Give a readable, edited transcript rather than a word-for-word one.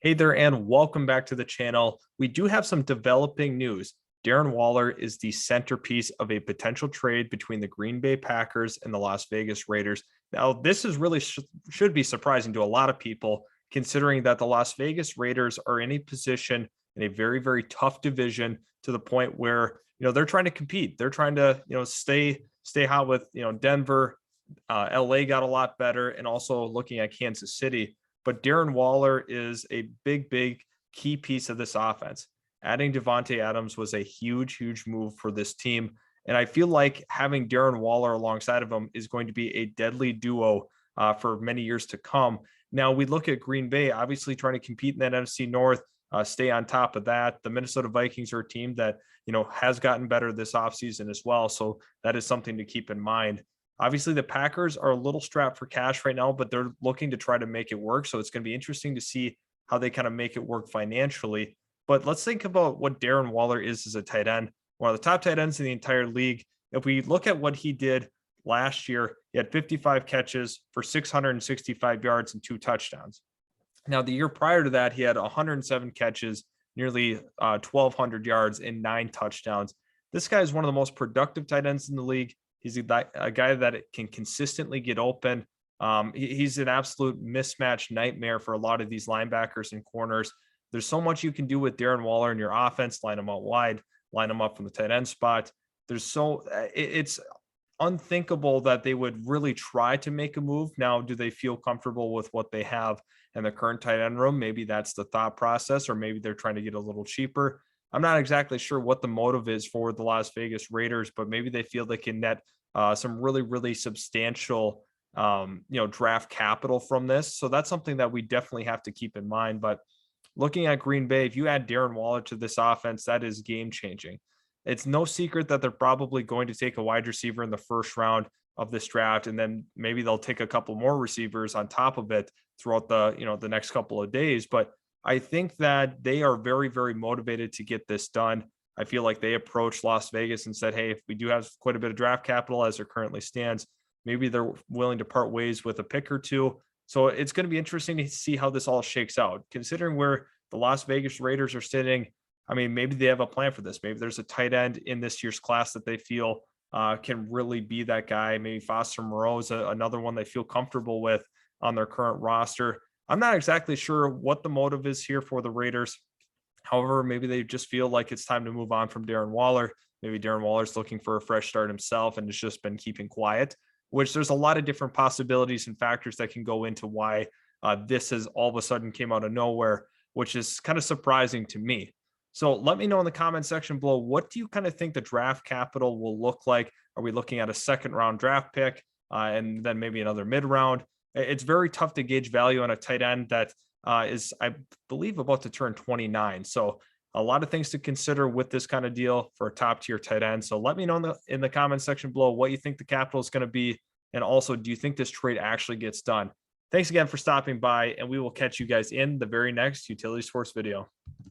Hey there, and welcome back to the channel. We do have some developing news. Darren Waller is the centerpiece of a potential trade between the Green Bay Packers and the Las Vegas Raiders. Now, this is really should be surprising to a lot of people, considering that the Las Vegas Raiders are in a position in a very, very tough division to the point where they're trying to compete. They're trying to stay hot with Denver. LA got a lot better, and also looking at Kansas City. But Darren Waller is a big, big key piece of this offense. Adding Devontae Adams was a huge, huge move for this team. And I feel like having Darren Waller alongside of him is going to be a deadly duo for many years to come. Now, we look at Green Bay, obviously trying to compete in that NFC North, stay on top of that. The Minnesota Vikings are a team that, has gotten better this offseason as well. So that is something to keep in mind. Obviously, the Packers are a little strapped for cash right now, but they're looking to try to make it work. So it's going to be interesting to see how they kind of make it work financially. But let's think about what Darren Waller is as a tight end, one of the top tight ends in the entire league. If we look at what he did last year, he had 55 catches for 665 yards and 2 touchdowns. Now, the year prior to that, he had 107 catches, nearly 1,200 yards, and 9 touchdowns. This guy is one of the most productive tight ends in the league. He's a guy that can consistently get open. He's an absolute mismatch nightmare for a lot of these linebackers and corners. There's so much you can do with Darren Waller in your offense. Line him out wide, line him up from the tight end spot. It's unthinkable that they would really try to make a move. Now, do they feel comfortable with what they have in the current tight end room? Maybe that's the thought process, or maybe they're trying to get a little cheaper. I'm not exactly sure what the motive is for the Las Vegas Raiders, but maybe they feel they can net some really, really substantial, draft capital from this. So that's something that we definitely have to keep in mind. But looking at Green Bay, if you add Darren Waller to this offense, that is game changing. It's no secret that they're probably going to take a wide receiver in the first round of this draft, and then maybe they'll take a couple more receivers on top of it throughout the next couple of days. But I think that they are very, very motivated to get this done. I feel like they approached Las Vegas and said, hey, if we do have quite a bit of draft capital as it currently stands, maybe they're willing to part ways with a pick or two. So it's going to be interesting to see how this all shakes out. Considering where the Las Vegas Raiders are sitting, I mean, maybe they have a plan for this. Maybe there's a tight end in this year's class that they feel can really be that guy. Maybe Foster Moreau is another one they feel comfortable with on their current roster. I'm not exactly sure what the motive is here for the Raiders. However, maybe they just feel like it's time to move on from Darren Waller. Maybe Darren Waller's looking for a fresh start himself and has just been keeping quiet, which there's a lot of different possibilities and factors that can go into why this has all of a sudden came out of nowhere, which is kind of surprising to me. So let me know in the comment section below, what do you kind of think the draft capital will look like? Are we looking at a second round draft pick and then maybe another mid round? It's very tough to gauge value on a tight end that is, I believe, about to turn 29. So a lot of things to consider with this kind of deal for a top tier tight end. So let me know in the comment section below what you think the capital is going to be. And also, do you think this trade actually gets done? Thanks again for stopping by, and we will catch you guys in the very next Utility Sports video.